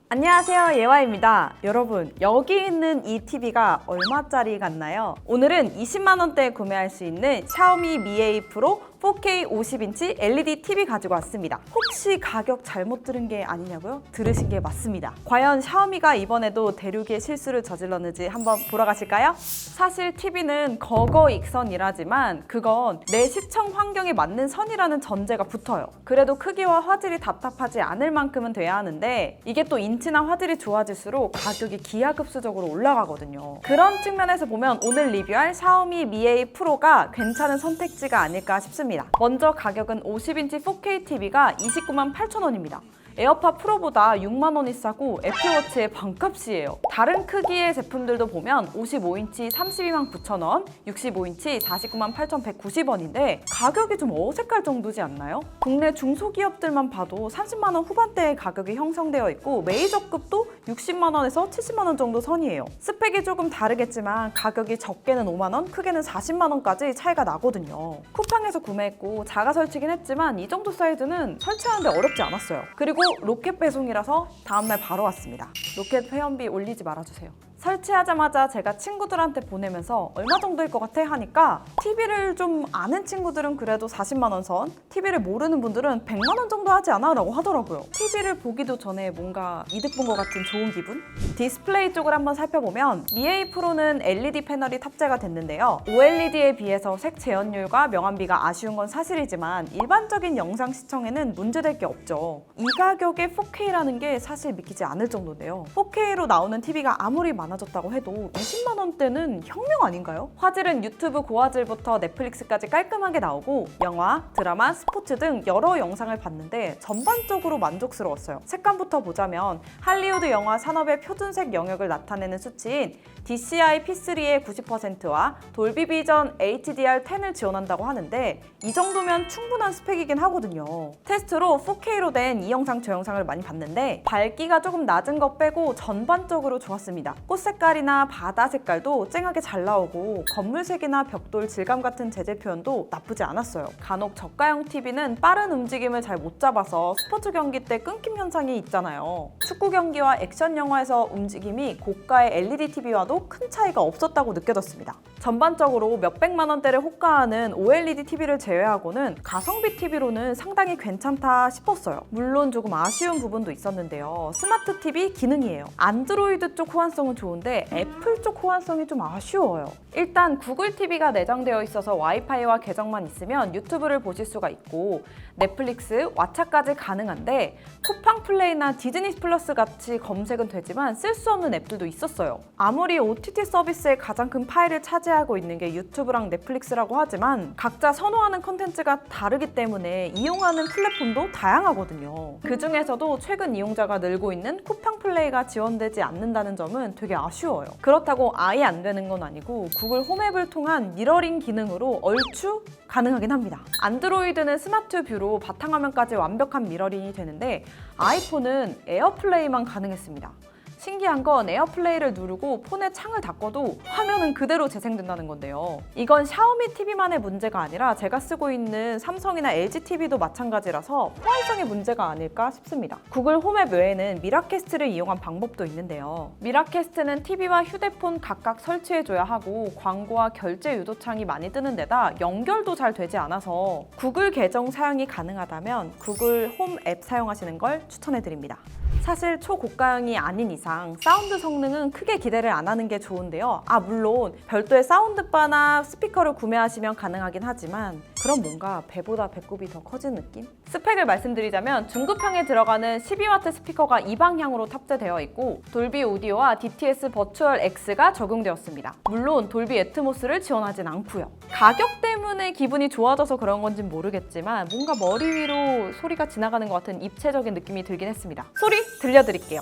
안녕하세요, 예화입니다. 여러분, 여기 있는 이 TV가 얼마짜리 같나요? 오늘은 20만 원대에 구매할 수 있는 샤오미 Mi 프로 4K 50인치 LED TV 가지고 왔습니다. 혹시 가격 잘못 들은 게 아니냐고요? 들으신 게 맞습니다. 과연 샤오미가 이번에도 대륙의 실수를 저질렀는지 한번 보러 가실까요? 사실 TV는 거거익선이라지만 그건 내 시청 환경에 맞는 선이라는 전제가 붙어요. 그래도 크기와 화질이 답답하지 않을 만큼은 돼야 하는데 이게 또 인치나 화질이 좋아질수록 가격이 기하급수적으로 올라가거든요. 그런 측면에서 보면 오늘 리뷰할 샤오미 Mi 프로가 괜찮은 선택지가 아닐까 싶습니다. 먼저 가격은 50인치 4K TV가 29만 8천 원입니다. 에어팟 프로보다 6만 원이 싸고 애플워치의 반값이에요. 다른 크기의 제품들도 보면 55인치 32만 9천 원, 65인치 49만 8,190원인데 가격이 좀 어색할 정도지 않나요? 국내 중소기업들만 봐도 30만 원 후반대의 가격이 형성되어 있고 메이저급도 60만 원에서 70만 원 정도 선이에요. 스펙이 조금 다르겠지만 가격이 적게는 5만 원, 크게는 40만 원까지 차이가 나거든요. 쿠팡에서 구매했고 자가 설치긴 했지만 이 정도 사이즈는 설치하는데 어렵지 않았어요. 그리고 로켓 배송이라서 다음날 바로 왔습니다. 로켓 회원비 올리지 말아주세요. 설치하자마자 제가 친구들한테 보내면서 얼마 정도일 것 같아? 하니까 TV를 좀 아는 친구들은 그래도 40만 원 선, TV를 모르는 분들은 100만 원 정도 하지 않아? 라고 하더라고요. TV를 보기도 전에 뭔가 이득 본 것 같은 좋은 기분? 디스플레이 쪽을 한번 살펴보면 Mi 프로는 LED 패널이 탑재가 됐는데요. OLED에 비해서 색 재현율과 명암비가 아쉬운 건 사실이지만 일반적인 영상 시청에는 문제될 게 없죠. 이 가격에 4K라는 게 사실 믿기지 않을 정도인데요. 4K로 나오는 TV가 아무리 많아졌다고 해도 20만 원대는 혁명 아닌가요? 화질은 유튜브 고화질부터 넷플릭스까지 깔끔하게 나오고 영화, 드라마, 스포츠 등 여러 영상을 봤는데 전반적으로 만족스러웠어요. 색감부터 보자면 할리우드 영화 산업의 표준색 영역을 나타내는 수치인 DCI P3의 90%와 돌비 비전 HDR10을 지원한다고 하는데 이 정도면 충분한 스펙이긴 하거든요. 테스트로 4K로 된 이 영상 저 영상을 많이 봤는데 밝기가 조금 낮은 것 빼고 전반적으로 좋았습니다. 꽃 색깔이나 바다 색깔도 쨍하게 잘 나오고 건물색이나 벽돌 질감 같은 재질 표현도 나쁘지 않았어요. 간혹 저가형 TV는 빠른 움직임을 잘 못 잡아서 스포츠 경기 때 끊김 현상이 있잖아요. 축구 경기와 액션 영화에서 움직임이 고가의 LED TV와도 큰 차이가 없었다고 느껴졌습니다. 전반적으로 몇백만 원대를 호가하는 OLED TV를 제외하고는 가성비 TV로는 상당히 괜찮다 싶었어요. 물론 조금 아쉬운 부분도 있었는데요. 스마트 TV 기능이에요. 안드로이드 쪽 호환성은 좋은데 애플 쪽 호환성이 좀 아쉬워요. 일단 구글 TV가 내장되어 있어서 와이파이와 계정만 있으면 유튜브를 보실 수가 있고 넷플릭스, 왓챠까지 가능한데 쿠팡 플레이나 디즈니 플러스 같이 검색은 되지만 쓸 수 없는 앱들도 있었어요. 아무리 OTT 서비스의 가장 큰 파일을 차지하고 있는 게 유튜브랑 넷플릭스라고 하지만 각자 선호하는 콘텐츠가 다르기 때문에 이용하는 플랫폼도 다양하거든요. 그 중에서도 최근 이용자가 늘고 있는 쿠팡 플레이가 지원되지 않는다는 점은 되게 아쉬워요. 그렇다고 아예 안 되는 건 아니고 구글 홈앱을 통한 미러링 기능으로 얼추 가능하긴 합니다. 안드로이드는 스마트 뷰로 바탕화면까지 완벽한 미러링이 되는데 아이폰은 에어플레이만 가능했습니다. 신기한 건 에어플레이를 누르고 폰의 창을 닫고도 화면은 그대로 재생된다는 건데요. 이건 샤오미 TV만의 문제가 아니라 제가 쓰고 있는 삼성이나 LG TV도 마찬가지라서 호환성의 문제가 아닐까 싶습니다. 구글 홈앱 외에는 미라캐스트를 이용한 방법도 있는데요. 미라캐스트는 TV와 휴대폰 각각 설치해줘야 하고 광고와 결제 유도창이 많이 뜨는 데다 연결도 잘 되지 않아서 구글 계정 사용이 가능하다면 구글 홈 앱 사용하시는 걸 추천해드립니다. 사실 초고가형이 아닌 이상 사운드 성능은 크게 기대를 안 하는 게 좋은데요. 물론 별도의 사운드바나 스피커를 구매하시면 가능하긴 하지만 그럼 뭔가 배보다 배꼽이 더 커진 느낌? 스펙을 말씀드리자면 중급형에 들어가는 12W 스피커가 이 방향으로 탑재되어 있고 돌비 오디오와 DTS 버추얼 X가 적용되었습니다. 물론 돌비 애트모스를 지원하진 않고요. 가격 때문에 기분이 좋아져서 그런 건진 모르겠지만 뭔가 머리 위로 소리가 지나가는 것 같은 입체적인 느낌이 들긴 했습니다. 소리 들려드릴게요.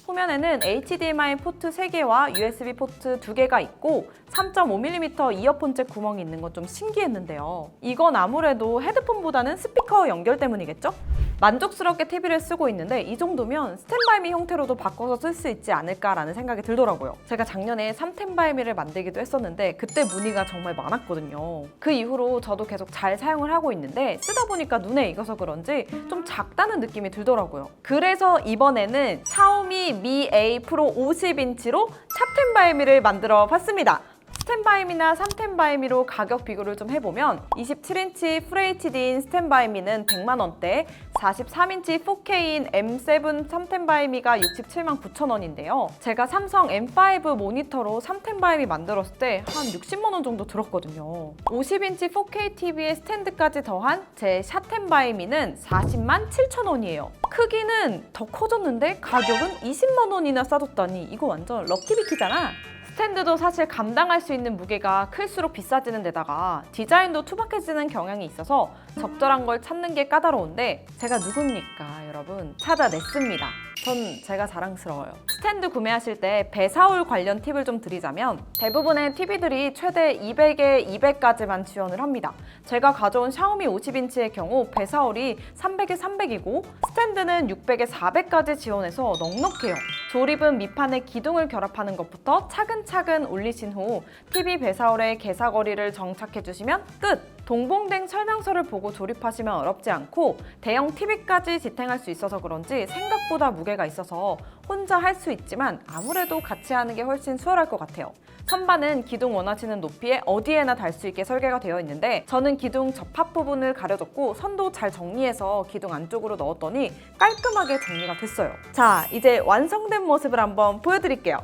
화면에는 안에는 HDMI 포트 3개와 USB 포트 2개가 있고 3.5mm 이어폰 잭 구멍이 있는 건 좀 신기했는데요. 이건 아무래도 헤드폰보다는 스피커 연결 때문이겠죠? 만족스럽게 TV를 쓰고 있는데 이 정도면 스탠바이미 형태로도 바꿔서 쓸 수 있지 않을까라는 생각이 들더라고요. 제가 작년에 3템바이미를 만들기도 했었는데 그때 문의가 정말 많았거든요. 그 이후로 저도 계속 잘 사용을 하고 있는데 쓰다 보니까 눈에 익어서 그런지 좀 작다는 느낌이 들더라고요. 그래서 이번에는 샤오미 미 A 프로 50인치로 샵템바이미를 만들어 봤습니다. 스탠바이미나 3템바이미로 가격 비교를 좀 해보면 27인치 FHD인 스탠바이미는 100만 원대, 43인치 4K인 M7 3템바이미가 67만 9천 원인데요. 제가 삼성 M5 모니터로 3템바이미 만들었을 때 한 60만 원 정도 들었거든요. 50인치 4K TV에 스탠드까지 더한 제 샤템바이미는 40만 7천 원이에요. 크기는 더 커졌는데 가격은 20만 원이나 싸졌다니 이거 완전 럭키비키잖아. 스탠드도 사실 감당할 수 있는 무게가 클수록 비싸지는 데다가 디자인도 투박해지는 경향이 있어서 적절한 걸 찾는 게 까다로운데 제가 누굽니까 여러분? 찾아냈습니다. 전 제가 자랑스러워요. 스탠드 구매하실 때 배사올 관련 팁을 좀 드리자면 대부분의 TV들이 최대 200에 200까지만 지원을 합니다. 제가 가져온 샤오미 50인치의 경우 배사올이 300에 300이고 스탠드는 600에 400까지 지원해서 넉넉해요. 조립은 밑판에 기둥을 결합하는 것부터 차근차근 올리신 후 TV 배사올에 개사거리를 정착해 주시면 끝! 동봉된 설명서를 보고 조립하시면 어렵지 않고 대형 TV까지 지탱할 수 있어서 그런지 생각보다 무게가 있어서 혼자 할 수 있지만 아무래도 같이 하는 게 훨씬 수월할 것 같아요. 선반은 기둥 원하시는 높이에 어디에나 달 수 있게 설계가 되어 있는데 저는 기둥 접합 부분을 가려줬고 선도 잘 정리해서 기둥 안쪽으로 넣었더니 깔끔하게 정리가 됐어요. 자, 이제 완성된 모습을 한번 보여드릴게요.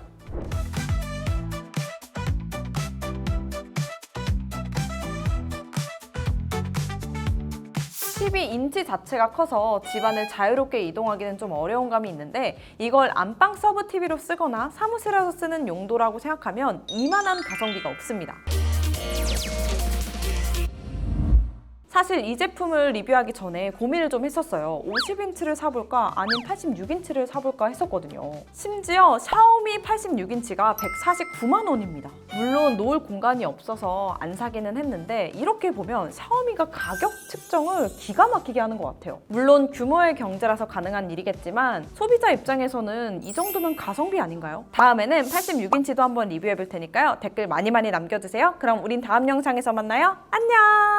TV 인치 자체가 커서 집안을 자유롭게 이동하기는 좀 어려운 감이 있는데 이걸 안방 서브 TV로 쓰거나 사무실에서 쓰는 용도라고 생각하면 이만한 가성비가 없습니다. 사실 이 제품을 리뷰하기 전에 고민을 좀 했었어요. 50인치를 사볼까 아니면 86인치를 사볼까 했었거든요. 심지어 샤오미 86인치가 149만 원입니다. 물론 놓을 공간이 없어서 안 사기는 했는데 이렇게 보면 샤오미가 가격 측정을 기가 막히게 하는 것 같아요. 물론 규모의 경제라서 가능한 일이겠지만 소비자 입장에서는 이 정도면 가성비 아닌가요? 다음에는 86인치도 한번 리뷰해 볼 테니까요. 댓글 많이 남겨주세요. 그럼 우린 다음 영상에서 만나요. 안녕!